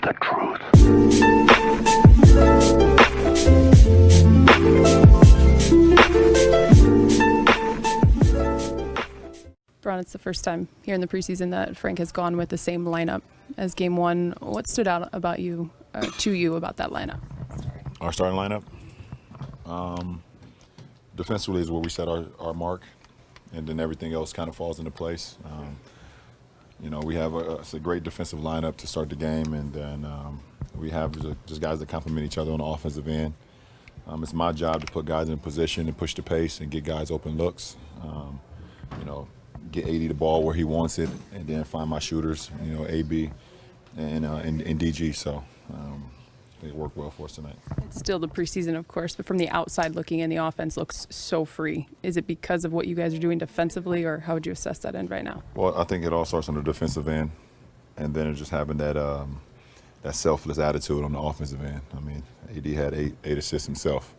the truth. LeBron, it's the first time here in the preseason that Frank has gone with the same lineup as Game 1. What stood out about you, to you about that lineup? Our starting lineup? Defensively is where we set our mark, and then everything else kind of falls into place. We have it's a great defensive lineup to start the game, and then we have just guys that complement each other on the offensive end. It's my job to put guys in position and push the pace and get guys open looks. Get AD the ball where he wants it, and then find my shooters, AB and DG. So it worked well for us tonight. It's still the preseason, of course, but from the outside looking in, the offense looks so free. Is it because of what you guys are doing defensively, or how would you assess that end right now? Well, I think it all starts on the defensive end, and then it's just having that selfless attitude on the offensive end. I mean, AD had eight assists himself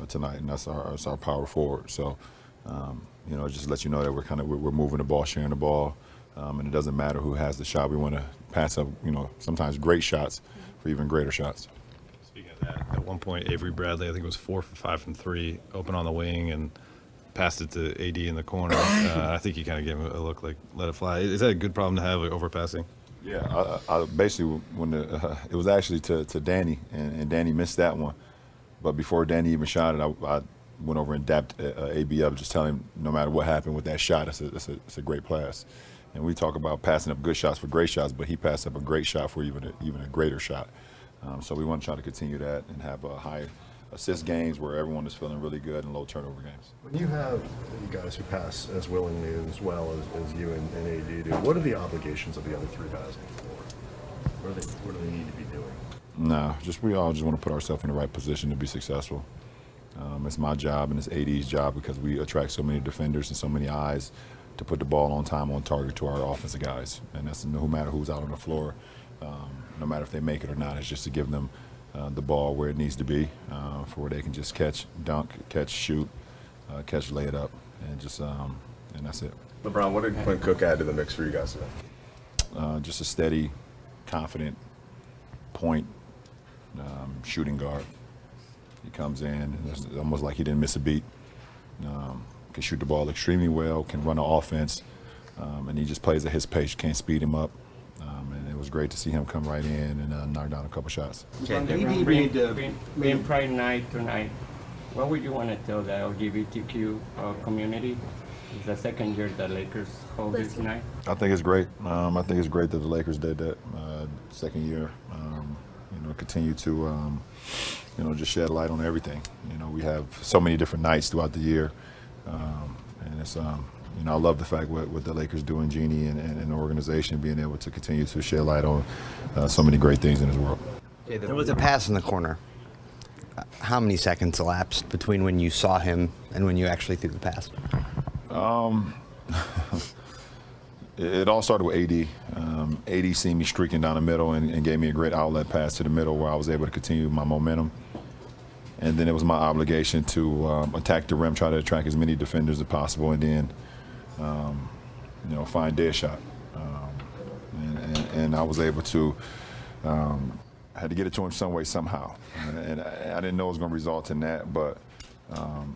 tonight, and that's our power forward. So. It just lets you know that we're moving the ball, sharing the ball, and it doesn't matter who has the shot. We want to pass up, sometimes great shots for even greater shots. Speaking of that, at one point, Avery Bradley, I think it was 4 for 5 from 3, open on the wing, and passed it to AD in the corner. I think he kind of gave him a look like let it fly. Is that a good problem to have, like overpassing? Yeah, I basically it was actually to Danny, and Danny missed that one. But before Danny even shot it, I went over and dapped AB up, just telling him no matter what happened with that shot, it's a great pass. And we talk about passing up good shots for great shots, but he passed up a great shot for even a greater shot. So we want to try to continue that and have high assist games where everyone is feeling really good and low turnover games. When you have guys who pass as willingly and as well as you and AD do, what are the obligations of the other three guys on the floor? What do they need to be doing? No, we all just want to put ourselves in the right position to be successful. It's my job and it's AD's job because we attract so many defenders and so many eyes to put the ball on time, on target to our offensive guys. And that's no matter who's out on the floor, no matter if they make it or not, it's just to give them the ball where it needs to be for where they can just catch, dunk, catch, shoot, catch, lay it up, and that's it. LeBron, what did Quinn Cook add to the mix for you guys today? Just a steady, confident point shooting guard. He comes in, and it's almost like he didn't miss a beat. Can shoot the ball extremely well, can run the offense, and he just plays at his pace. Can't speed him up, and it was great to see him come right in and knock down a couple shots. Being Pride Night tonight, what would you want to tell the LGBTQ community? It's the second year the Lakers hold this night. I think it's great. I think it's great that the Lakers did that second year. Continue to just shed light on everything. We have so many different nights throughout the year, and it's I love the fact what the Lakers do, and Jeannie and the organization being able to continue to shed light on so many great things in this world. There was a pass in the corner. How many seconds elapsed between when you saw him and when you actually threw the pass? It all started with AD. AD seen me streaking down the middle and gave me a great outlet pass to the middle where I was able to continue my momentum. And then it was my obligation to attack the rim, try to attract as many defenders as possible, and then find their shot. And I was able to had to get it to him some way, somehow. And I didn't know it was going to result in that, but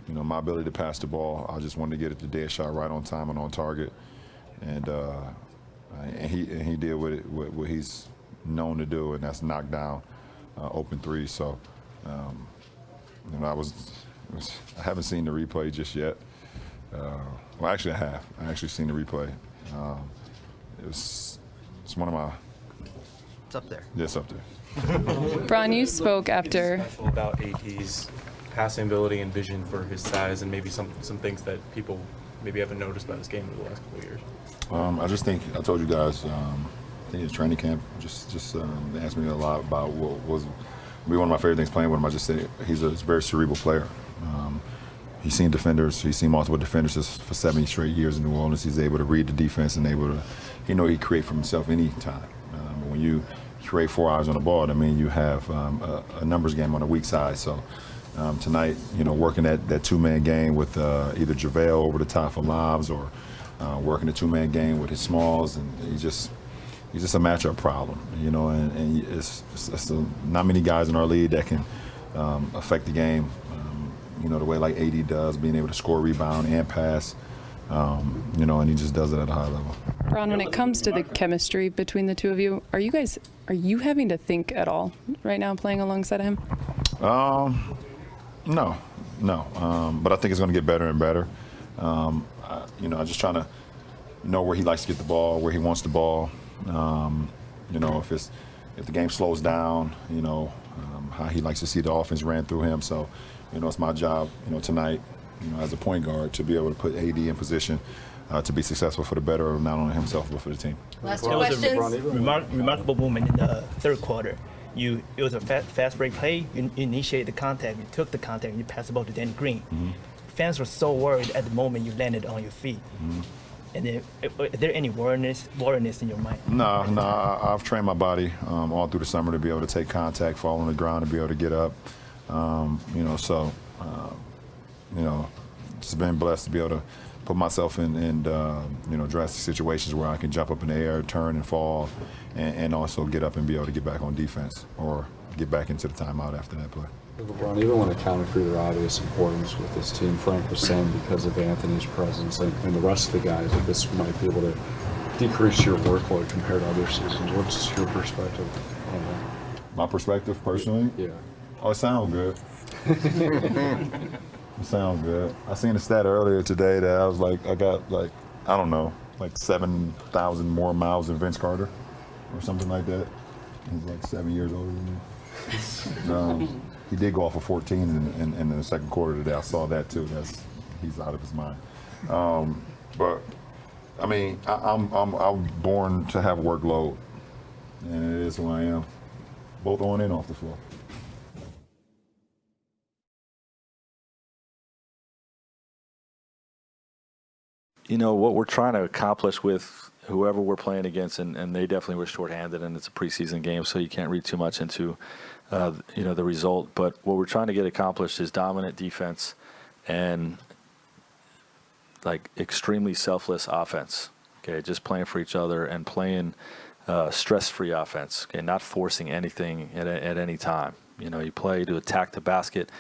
my ability to pass the ball, I just wanted to get it to their shot right on time and on target. And he did what he's known to do, and that's knock down open threes. So, I haven't seen the replay just yet. Well, actually, I have. I actually seen the replay. It's one of my. It's up there. Yeah, it's up there. Bron, you spoke after. Special about AD's passing ability and vision for his size, and maybe some things that people maybe haven't noticed about his game over the last couple of years. I just think I told you guys. I think his training camp just they asked me a lot about what was one of my favorite things playing with him. I just said he's a very cerebral player. He's seen defenders. He's seen multiple defenders for 70 straight years in New Orleans. He's able to read the defense and able to, he create for himself any time. When you create 4 eyes on the ball, I mean, you have a numbers game on the weak side. So tonight, working that two-man game with either JaVale over the top for lobs or working a two-man game with his smalls, and he's just a matchup problem, you know, and it's not many guys in our league that can affect the game, you know, the way like AD does, being able to score, rebound, and pass, you know, and he just does it at a high level. Ron, when it comes to the chemistry between the two of you, are you having to think at all right now playing alongside him? No, but I think it's going to get better and better. You know, I'm just trying to know where he likes to get the ball, where he wants the ball. You know, if the game slows down, you know, how he likes to see the offense ran through him. So, you know, it's my job, you know, tonight, you know, as a point guard, to be able to put AD in position to be successful for the better of not only himself but for the team. Last two It was a questions. remarkable moment in the third quarter. It was a fast break play. You initiated the contact, you took the contact, and you passed the ball to Danny Green. Fans were so worried at the moment you landed on your feet. And then, is there any worriness in your mind? No, I've trained my body all through the summer to be able to take contact, fall on the ground, and be able to get up. You know, so, you know, just been blessed to be able to put myself in you know, drastic situations where I can jump up in the air, turn and fall, and also get up and be able to get back on defense or get back into the timeout after that play. LeBron, even when accounting for your obvious importance with this team, Frank was saying because of Anthony's presence and the rest of the guys, that this might be able to decrease your workload compared to other seasons. What's your perspective on that? My perspective, personally? Yeah. Oh, it sounds good. It sounds good. I seen a stat earlier today that I was like, I got like, I don't know, like 7,000 more miles than Vince Carter or something like that. He's like 7 years older than me. He did go off of 14 in the second quarter today. I saw that too. He's out of his mind. But I mean, I'm born to have workload, and it is who I am, both on and off the floor. You know, what we're trying to accomplish with whoever we're playing against, and they definitely were shorthanded, and it's a preseason game, so you can't read too much into, you know, the result. But what we're trying to get accomplished is dominant defense and, like, extremely selfless offense, okay, just playing for each other and playing stress-free offense, okay, not forcing anything at any time. You know, you play to attack the basket,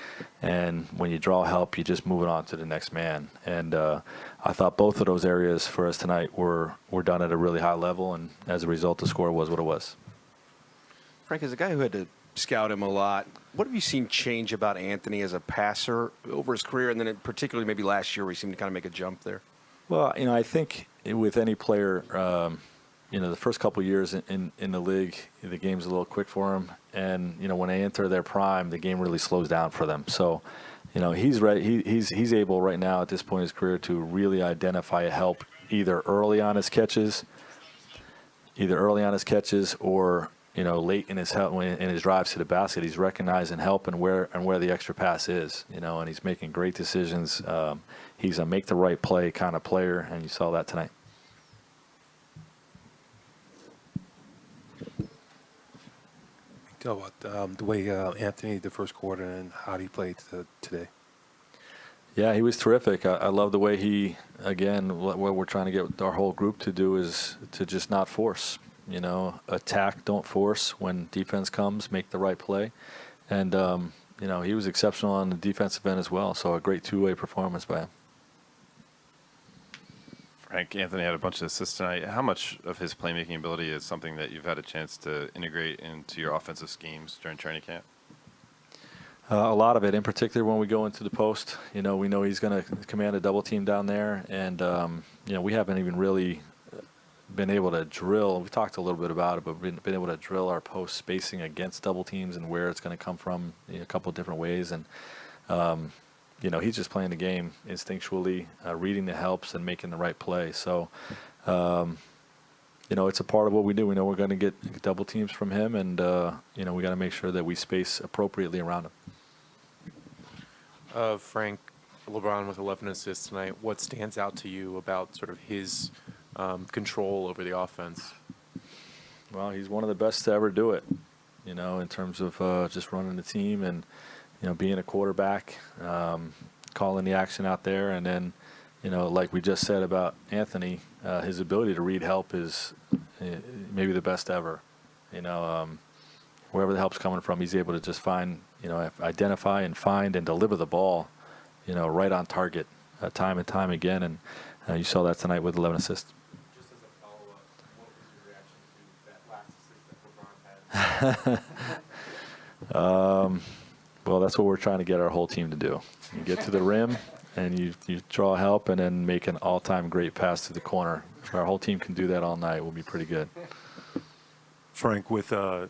and when you draw help, you just move it on to the next man. And I thought both of those areas for us tonight were done at a really high level, and as a result, the score was what it was. Frank, as a guy who had to scout him a lot, what have you seen change about Anthony as a passer over his career, and then particularly maybe last year where he seemed to kind of make a jump there? Well, you know, I think with any player, you know, the first couple of years in the league, the game's a little quick for him. And, you know, when they enter their prime, the game really slows down for them. So, you know, he's able right now at this point in his career to really identify a help either early on his catches or, you know, late in his drives to the basket. He's recognizing help and where the extra pass is, you know, and he's making great decisions. He's a make the right play kind of player, and you saw that tonight. Tell about the way Anthony the first quarter and how he played today. Yeah, he was terrific. I love the way he, again, what we're trying to get our whole group to do is to just not force. You know, attack, don't force. When defense comes, make the right play. And, you know, he was exceptional on the defensive end as well, so a great two-way performance by him. Frank, Anthony had a bunch of assists tonight. How much of his playmaking ability is something that you've had a chance to integrate into your offensive schemes during training camp? A lot of it, in particular when we go into the post. You know, we know he's going to command a double team down there, and you know, we haven't even really been able to drill. We talked a little bit about it, but we've been able to drill our post spacing against double teams and where it's going to come from in a couple of different ways. And you know, he's just playing the game instinctually, reading the helps and making the right play. So, you know, it's a part of what we do. We know we're going to get double teams from him, and you know, we got to make sure that we space appropriately around him. Frank, LeBron with 11 assists tonight. What stands out to you about sort of his control over the offense? Well, he's one of the best to ever do it, you know, in terms of just running the team and, you know, being a quarterback, calling the action out there. And then, you know, like we just said about Anthony, his ability to read help is maybe the best ever. Wherever the help's coming from, he's able to just find, identify and find and deliver the ball, right on target, time and time again. And you saw that tonight with 11 assists. Just as a follow-up, what was your reaction to that last assist that LeBron had? Well, that's what we're trying to get our whole team to do. You get to the rim, and you draw help, and then make an all-time great pass to the corner. If our whole team can do that all night, we'll be pretty good. Frank, with the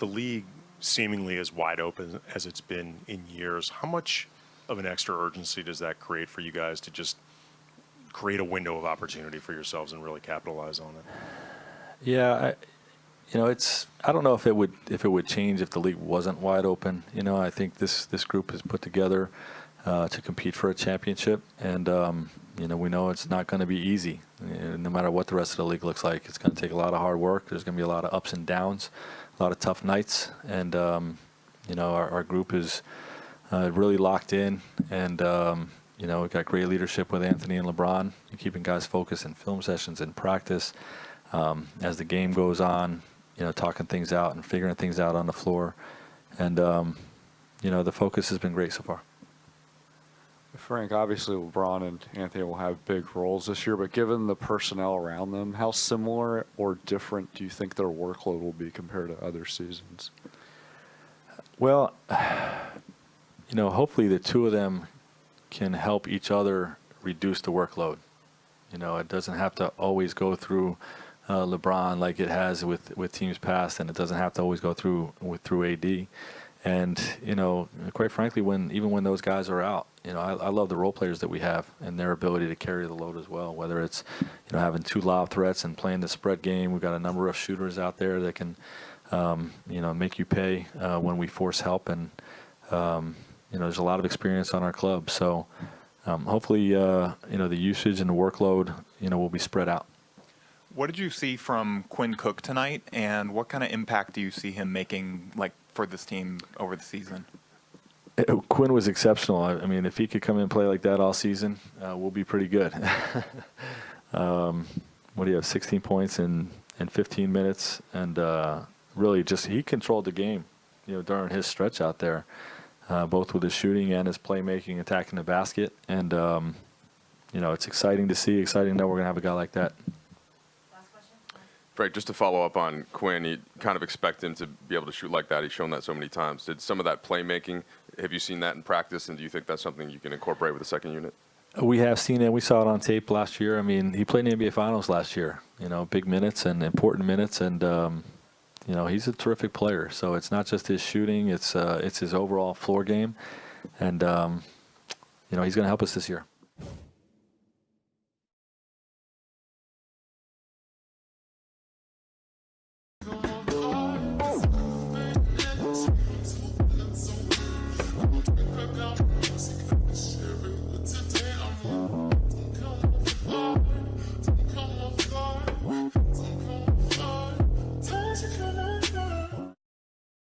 league seemingly as wide open as it's been in years, how much of an extra urgency does that create for you guys to just create a window of opportunity for yourselves and really capitalize on it? Yeah, I don't know if it would change if the league wasn't wide open. I think this group is put together to compete for a championship, and we know it's not going to be easy. No matter what the rest of the league looks like, it's going to take a lot of hard work. There's going to be a lot of ups and downs, a lot of tough nights, and our group is really locked in, and we've got great leadership with Anthony and LeBron, keeping guys focused in film sessions and practice. As the game goes on, talking things out and figuring things out on the floor. And, the focus has been great so far. Frank, obviously LeBron and Anthony will have big roles this year, but given the personnel around them, how similar or different do you think their workload will be compared to other seasons? Well, hopefully the two of them can help each other reduce the workload. It doesn't have to always go through LeBron like it has with teams past, and it doesn't have to always go through AD. And quite frankly, even when those guys are out, I love the role players that we have and their ability to carry the load as well. Whether it's having two lob threats and playing the spread game, we've got a number of shooters out there that can make you pay when we force help, and there's a lot of experience on our club. So hopefully the usage and the workload will be spread out. What did you see from Quinn Cook tonight, and what kind of impact do you see him making, for this team over the season? Quinn was exceptional. I mean, if he could come in and play like that all season, we'll be pretty good. What do you have? 16 points in 15 minutes, and really he controlled the game, during his stretch out there, both with his shooting and his playmaking, attacking the basket, and it's exciting to see. Exciting that we're gonna have a guy like that. Frank, just to follow up on Quinn, you kind of expect him to be able to shoot like that. He's shown that so many times. Did some of that playmaking, have you seen that in practice, and do you think that's something you can incorporate with the second unit? We have seen it. We saw it on tape last year. I mean, he played in the NBA Finals last year, big minutes and important minutes, and, he's a terrific player. So it's not just his shooting, it's his overall floor game, and, he's going to help us this year.